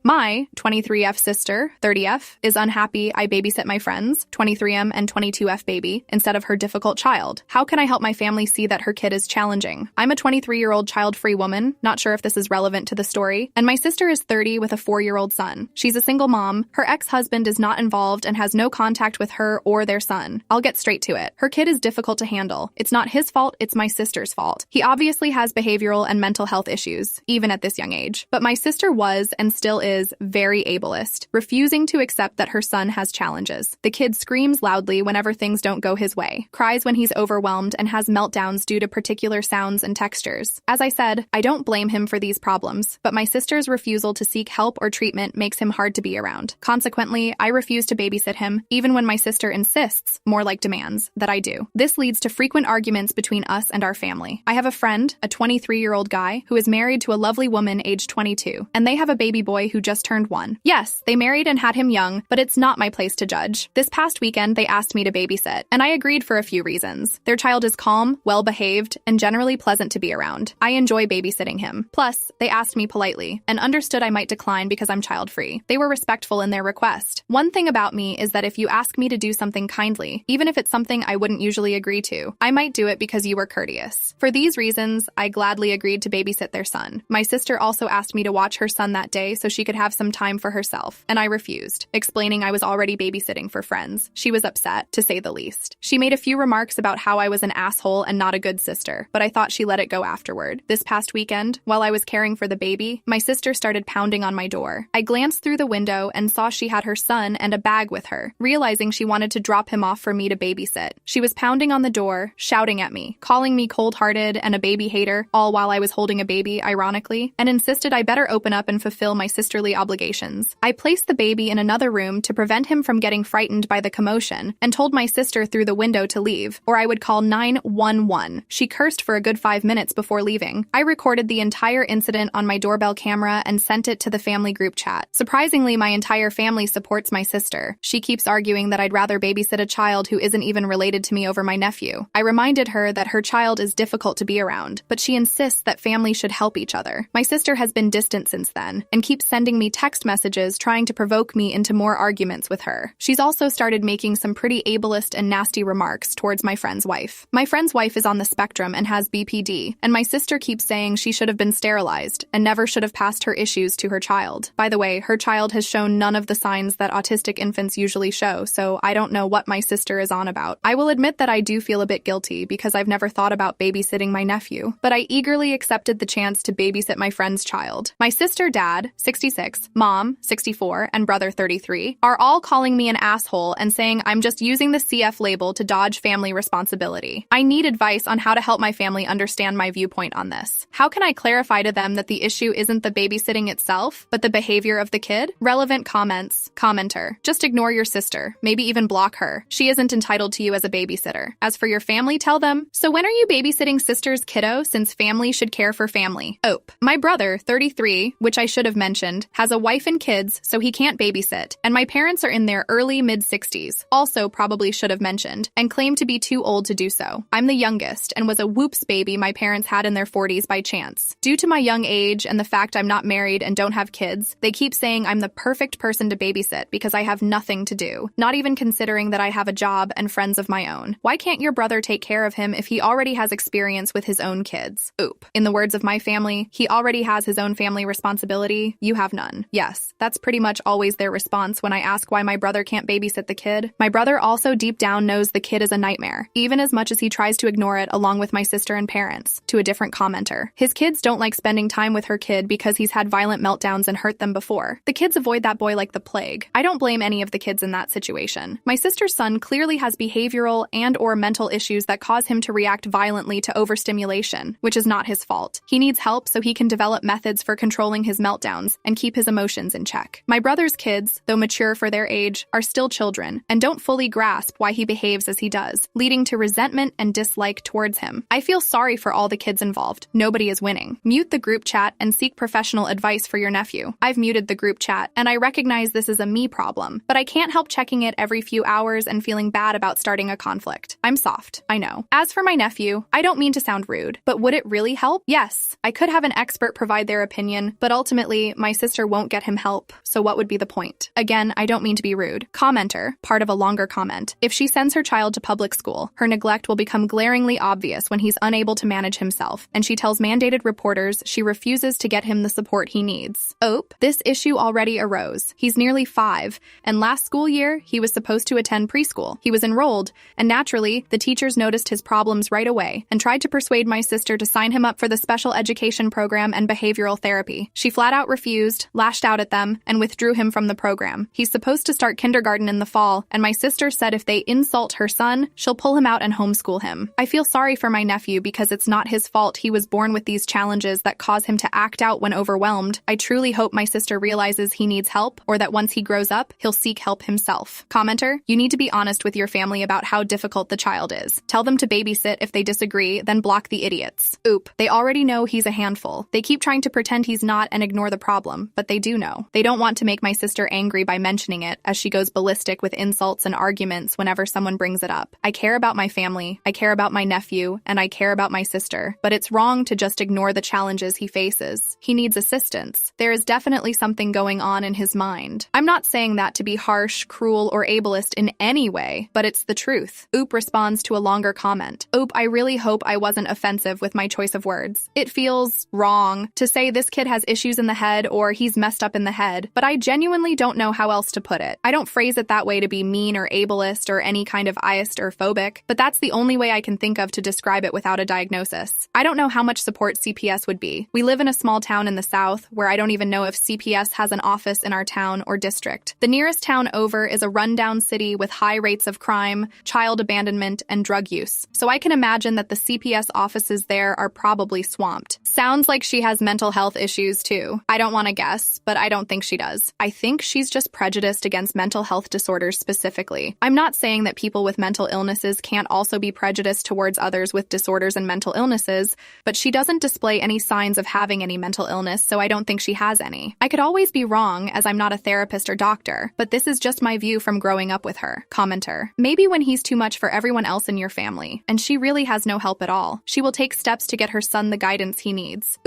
My 23F sister, 30F, is unhappy I babysit my friends, 23M and 22F baby, instead of her difficult child. How can I help my family see that her kid is challenging? I'm a 23-year-old child-free woman, not sure if this is relevant to the story, and my sister is 30 with a 4-year-old son. She's a single mom, her ex-husband is not involved and has no contact with her or their son. I'll get straight to it. Her kid is difficult to handle. It's not his fault, it's my sister's fault. He obviously has behavioral and mental health issues, even at this young age. But my sister was, and still is, very ableist, refusing to accept that her son has challenges. The kid screams loudly whenever things don't go his way, cries when he's overwhelmed, and has meltdowns due to particular sounds and textures. As I said, I don't blame him for these problems, but my sister's refusal to seek help or treatment makes him hard to be around. Consequently, I refuse to babysit him, even when my sister insists, more like demands, that I do. This leads to frequent arguments between us and our family. I have a friend, a 23-year-old guy, who is married to a lovely woman aged 22, and they have a baby boy who just turned 1. Yes, they married and had him young, but it's not my place to judge. This past weekend, they asked me to babysit, and I agreed for a few reasons. Their child is calm, well-behaved, and generally pleasant to be around. I enjoy babysitting him. Plus, they asked me politely, and understood I might decline because I'm child-free. They were respectful in their request. One thing about me is that if you ask me to do something kindly, even if it's something I wouldn't usually agree to, I might do it because you were courteous. For these reasons, I gladly agreed to babysit their son. My sister also asked me to watch her son that day so she could have some time for herself, and I refused, explaining I was already babysitting for friends. She was upset, to say the least. She made a few remarks about how I was an asshole and not a good sister, but I thought she let it go afterward. This past weekend, while I was caring for the baby, my sister started pounding on my door. I glanced through the window and saw she had her son and a bag with her, realizing she wanted to drop him off for me to babysit. She was pounding on the door, shouting at me, calling me cold-hearted and a baby hater, all while I was holding a baby, ironically, and insisted I better open up and fulfill my sisterly obligations. I placed the baby in another room to prevent him from getting frightened by the commotion and told my sister through the window to leave, or I would call 911. She cursed for a good 5 minutes before leaving. I recorded the entire incident on my doorbell camera and sent it to the family group chat. Surprisingly, my entire family supports my sister. She keeps arguing that I'd rather babysit a child who isn't even related to me over my nephew. I reminded her that her child is difficult to be around, but she insists that families should help each other. My sister has been distant since then and keeps sending me text messages trying to provoke me into more arguments with her. She's also started making some pretty ableist and nasty remarks towards my friend's wife. My friend's wife is on the spectrum and has BPD, and my sister keeps saying she should have been sterilized and never should have passed her issues to her child. By the way, her child has shown none of the signs that autistic infants usually show, so I don't know what my sister is on about. I will admit that I do feel a bit guilty because I've never thought about babysitting my nephew, but I eagerly accepted the chance to babysit my friend's child. My sister, dad, 66, mom, 64, and brother, 33, are all calling me an asshole and saying I'm just using the CF label to dodge family responsibility. I need advice on how to help my family understand my viewpoint on this. How can I clarify to them that the issue isn't the babysitting itself, but the behavior of the kid? Relevant comments. Commenter. Just ignore your sister. Maybe even block her. She isn't entitled to you as a babysitter. As for your family, tell them, so when are you babysitting sister's kiddo since family should care for family? Ope. My brother, 33, which I should have mentioned, has a wife and kids, so he can't babysit, and my parents are in their early mid-60s, also probably should have mentioned, and claim to be too old to do so. I'm the youngest, and was a whoops baby my parents had in their 40s by chance. Due to my young age and the fact I'm not married and don't have kids, they keep saying I'm the perfect person to babysit because I have nothing to do, not even considering that I have a job and friends of my own. Why can't your brother take care of him if he already has experience with his own kids? Oop. In the words of my family, he already has his own family responsibility, you have none. Yes, that's pretty much always their response when I ask why my brother can't babysit the kid. My brother also deep down knows the kid is a nightmare, even as much as he tries to ignore it along with my sister and parents. To a different commenter. His kids don't like spending time with her kid because he's had violent meltdowns and hurt them before. The kids avoid that boy like the plague. I don't blame any of the kids in that situation. My sister's son clearly has behavioral and/or mental issues that cause him to react violently to overstimulation, which is not his fault. He needs help so he can develop methods for controlling his meltdowns and keep his emotions in check. My brother's kids, though mature for their age, are still children and don't fully grasp why he behaves as he does, leading to resentment and dislike towards him. I feel sorry for all the kids involved. Nobody is winning. Mute the group chat and seek professional advice for your nephew. I've muted the group chat, and I recognize this is a me problem, but I can't help checking it every few hours and feeling bad about starting a conflict. I'm soft, I know. As for my nephew, I don't mean to sound rude, but would it really help? Yes, I could have an expert provide their opinion, but ultimately, my sister sister won't get him help, so what would be the point? Again, I don't mean to be rude. Commenter, part of a longer comment. If she sends her child to public school, her neglect will become glaringly obvious when he's unable to manage himself, and she tells mandated reporters she refuses to get him the support he needs. This issue already arose. He's nearly 5, and last school year, he was supposed to attend preschool. He was enrolled, and naturally, the teachers noticed his problems right away and tried to persuade my sister to sign him up for the special education program and behavioral therapy. She flat out refused, lashed out at them, and withdrew him from the program. He's supposed to start kindergarten in the fall, and my sister said if they insult her son, she'll pull him out and homeschool him. I feel sorry for my nephew because it's not his fault he was born with these challenges that cause him to act out when overwhelmed. I truly hope my sister realizes he needs help, or that once he grows up, he'll seek help himself. Commenter, you need to be honest with your family about how difficult the child is. Tell them to babysit if they disagree, then block the idiots. They already know he's a handful. They keep trying to pretend he's not and ignore the problem, but they do know. They don't want to make my sister angry by mentioning it, as she goes ballistic with insults and arguments whenever someone brings it up. I care about my family, I care about my nephew, and I care about my sister, but it's wrong to just ignore the challenges he faces. He needs assistance. There is definitely something going on in his mind. I'm not saying that to be harsh, cruel, or ableist in any way, but it's the truth. Responds to a longer comment. I really hope I wasn't offensive with my choice of words. It feels wrong to say this kid has issues in the head or he's messed up in the head, but I genuinely don't know how else to put it. I don't phrase it that way to be mean or ableist or any kind of biased or phobic, but that's the only way I can think of to describe it without a diagnosis. I don't know how much support CPS would be. We live in a small town in the South where I don't even know if CPS has an office in our town or district. The nearest town over is a rundown city with high rates of crime, child abandonment, and drug use. So I can imagine that the CPS offices there are probably swamped. Sounds like she has mental health issues too. I don't want to guess, but I don't think she does. I think she's just prejudiced against mental health disorders specifically. I'm not saying that people with mental illnesses can't also be prejudiced towards others with disorders and mental illnesses, but she doesn't display any signs of having any mental illness, so I don't think she has any. I could always be wrong, as I'm not a therapist or doctor, but this is just my view from growing up with her. Commenter, maybe when he's too much for everyone else in your family, and she really has no help at all, she will take steps to get her son the guidance he needs.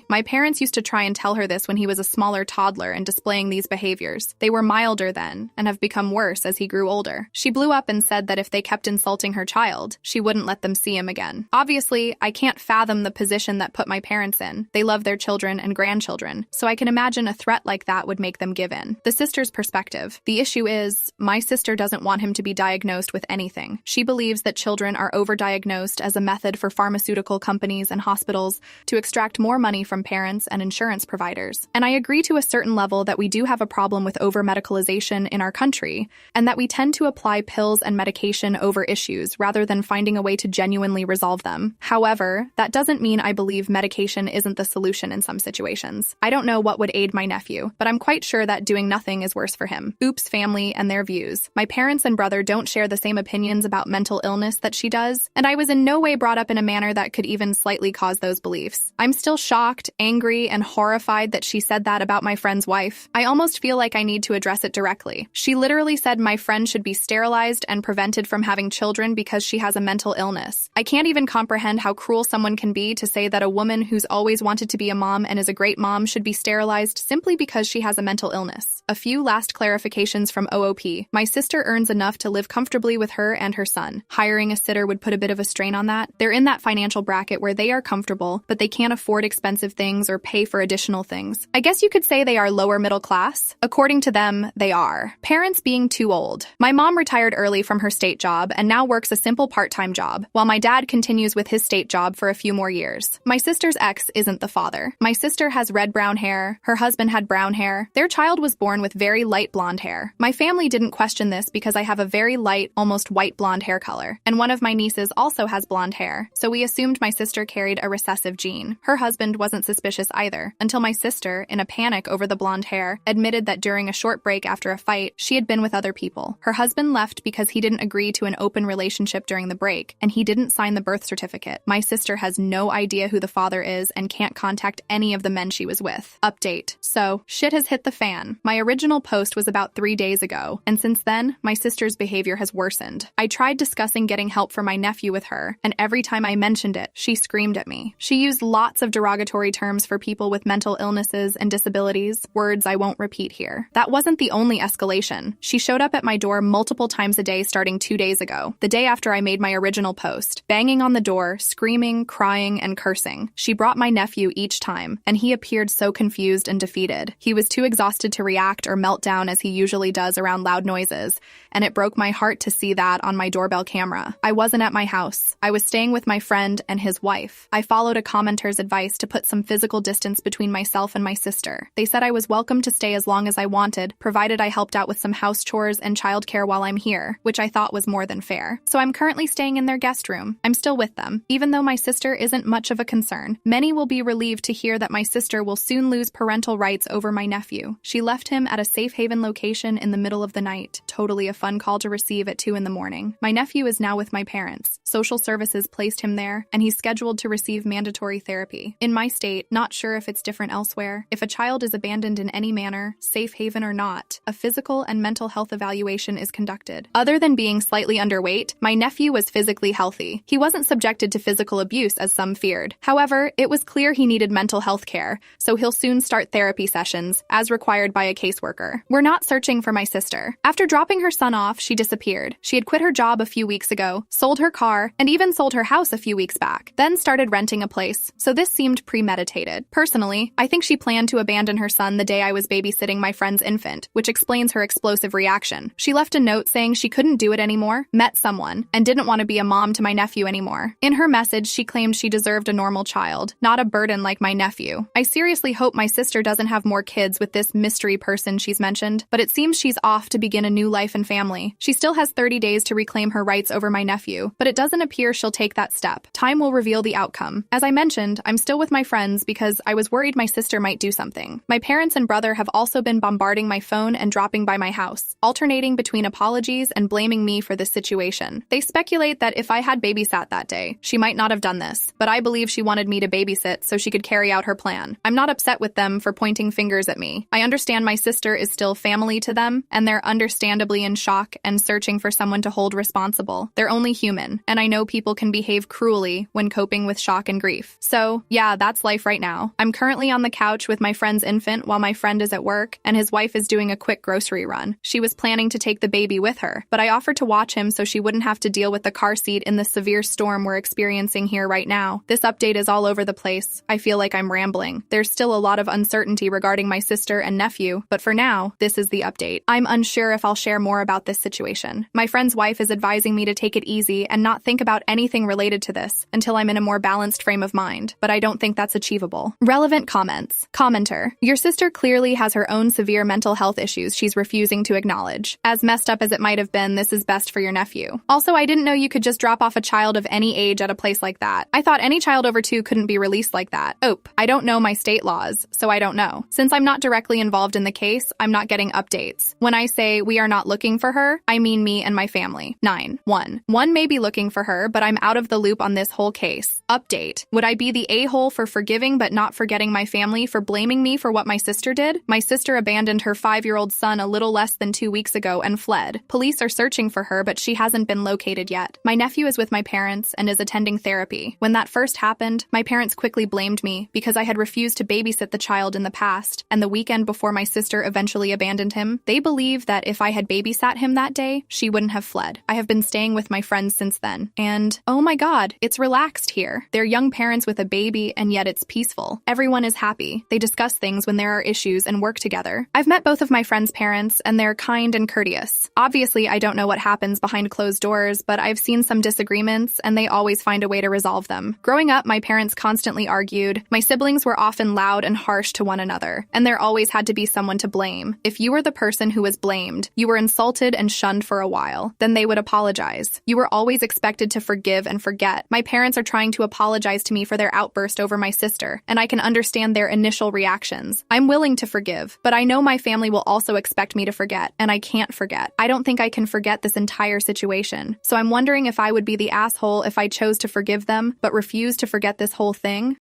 My parents used to try and tell her this when he was a smaller toddler and displaying these behaviors. They were milder then, and have become worse as he grew older. She blew up and said that if they kept insulting her child, she wouldn't let them see him again. Obviously, I can't fathom the position that put my parents in. They love their children and grandchildren, so I can imagine a threat like that would make them give in. The sister's perspective. The issue is, my sister doesn't want him to be diagnosed with anything. She believes that children are overdiagnosed as a method for pharmaceutical companies and hospitals to extract more money from parents and insurance providers. And I agree to a certain level that we do have a problem with over-medicalization in our country, and that we tend to apply pills and medication over issues rather than finding a way to genuinely resolve them. However, that doesn't mean I believe medication isn't the solution in some situations. I don't know what would aid my nephew, but I'm quite sure that doing nothing is worse for him. Family and their views. My parents and brother don't share the same opinions about mental illness that she does, and I was in no way brought up in a manner that could even slightly cause those beliefs. I'm still shocked, angry, and horrified that she said that about my friend's wife. I almost feel like I need to address it directly. She literally said my friend should be sterilized and prevented from having children because she has a mental illness. I can't even comprehend how cruel someone can be to say that a woman who's always wanted to be a mom and is a great mom should be sterilized simply because she has a mental illness. A few last clarifications from OOP. My sister earns enough to live comfortably with her and her son. Hiring a sitter would put a bit of a strain on that. They're in that financial bracket where they are comfortable, but they can't afford expensive things or pay for additional things. I guess you could say they are lower middle class. According to them, they are. Parents being too old. My mom retired early from her state job and now works a simple part-time job, while my dad continues with his state job for a few more years. My sister's ex isn't the father. My sister has red-brown hair. Her husband had brown hair. Their child was born with very light blonde hair. My family didn't question this because I have a very light, almost white blonde hair color, and one of my nieces also has blonde hair, so we assumed my sister carried a recessive gene. Her husband wasn't suspicious either, until my sister, in a panic over the blonde hair, admitted that during a short break after a fight, she had been with other people. Her husband left because he didn't agree to an open relationship during the break, and he didn't sign the birth certificate. My sister has no idea who the father is and can't contact any of the men she was with. Update. So, shit has hit the fan. My original post was about 3 days ago, and since then, my sister's behavior has worsened. I tried discussing getting help for my nephew with her, and every time I mentioned it, she screamed at me. She used lots of derogatory terms for people with mental illnesses and disabilities, words I won't repeat here. That wasn't the only escalation. She showed up at my door multiple times a day starting 2 days ago, the day after I made my original post, banging on the door, screaming, crying, and cursing. She brought my nephew each time, and he appeared so confused and defeated. He was too exhausted to react or melt down as he usually does around loud noises, and it broke my heart to see that on my doorbell camera. I wasn't at my house. I was staying with my friend and his wife. I followed a commenter's advice to put some physical distance between myself and my sister. They said I was welcome to stay as long as I wanted, provided I helped out with some house chores and childcare while I'm here, which I thought was more than fair. So I'm currently staying in their guest room. I'm still with them, even though my sister isn't much of a concern. Many will be relieved to hear that my sister will soon lose parental rights over my nephew. She left him at a safe haven location in the middle of the night. Totally a fun call to receive at 2 in the morning. My nephew is now with my parents. Social services placed him there, and he's scheduled to receive mandatory therapy. In my state, not sure if it's different elsewhere. If a child is abandoned in any manner, safe haven or not, a physical and mental health evaluation is conducted. Other than being slightly underweight, my nephew was physically healthy. He wasn't subjected to physical abuse as some feared. However, it was clear he needed mental health care, so he'll soon start therapy sessions, as required by a caseworker. We're not searching for my sister. After dropping her son off, she disappeared. She had quit her job a few weeks ago, sold her car, and even sold her house a few weeks back, then started renting a place, so this seemed premeditated. Personally, I think she planned to abandon her son the day I was babysitting my friend's infant, which explains her explosive reaction. She left a note saying she couldn't do it anymore, met someone, and didn't want to be a mom to my nephew anymore. In her message, she claimed she deserved a normal child, not a burden like my nephew. I seriously hope my sister doesn't have more kids with this mystery person she's mentioned, but it seems she's off to begin a new life and family. She still has 30 days to reclaim her rights over my nephew, but it doesn't appear she'll take that step. Time will reveal the outcome. As I mentioned, I'm still with my friends because I was worried my sister might do something. My parents and brother have also been bombarding my phone and dropping by my house, alternating between apologies and blaming me for this situation. They speculate that if I had babysat that day, she might not have done this, but I believe she wanted me to babysit so she could carry out her plan. I'm not upset with them for pointing fingers at me. I understand my sister is still family to them, and they're understandably in shock and searching for someone to hold responsible. They're only human, and I know people can behave cruelly when coping with shock and grief. So, yeah, that's life right now. I'm currently on the couch with my friend's infant while my friend is at work, and his wife is doing a quick grocery run. She was planning to take the baby with her, but I offered to watch him so she wouldn't have to deal with the car seat in the severe storm we're experiencing here right now. This update is all over the place. I feel like I'm rambling. There's still a lot of uncertainty regarding my sister and nephew, but for now, this is the update. I'm unsure if I'll share more about this situation. My friend's wife is advising me to take it easy and not think about anything related to this until I'm in a more balanced frame of mind, but I don't think that's achievable. Relevant comments. Commenter: your sister clearly has her own severe mental health issues she's refusing to acknowledge. As messed up as it might have been, this is best for your nephew. Also, I didn't know you could just drop off a child of any age at a place like that. I thought any child over 2 couldn't be released like that. I don't know my state laws, so I don't know. Since I'm not directly involved in the case, I'm not getting updates. When I say we are not looking for her, I mean me and my family. 9.1. One may be looking for her, but I'm out of the loop on this whole case. Update. Would I be the a-hole for forgiving but not forgetting my family for blaming me for what my sister did? My sister abandoned her 5-year-old son a little less than 2 weeks ago and fled. Police are searching for her, but she hasn't been located yet. My nephew is with my parents and is attending therapy. When that first happened, my parents quickly blamed me because I had refused to babysit the child in the past, and the weekend before my sister eventually abandoned him, they believe that if I had babysat him that day, she wouldn't have fled. I have been staying with my friends since then, and oh my god, it's relaxed here. They're young parents with a baby, and yet it's peaceful. Everyone is happy. They discuss things when there are issues and work together. I've met both of my friends' parents, and they're kind and courteous. Obviously, I don't know what happens behind closed doors, but I've seen some disagreements, and they always find a way to resolve them. Growing up, my parents constantly argued. My siblings were often loud and harsh to one another, and there always had to be someone to blame. If you were the person who was blamed, you were insulted and shunned for a while. Then they would apologize. You were always expected to forgive and forget. My parents are trying to apologize to me for their outburst over my sister, and I can understand their initial reactions. I'm willing to forgive, but I know my family will also expect me to forget, and I can't forget. I don't think I can forget this entire situation. So I'm wondering if I would be the asshole if I chose to forgive them, but refuse to forget this whole thing.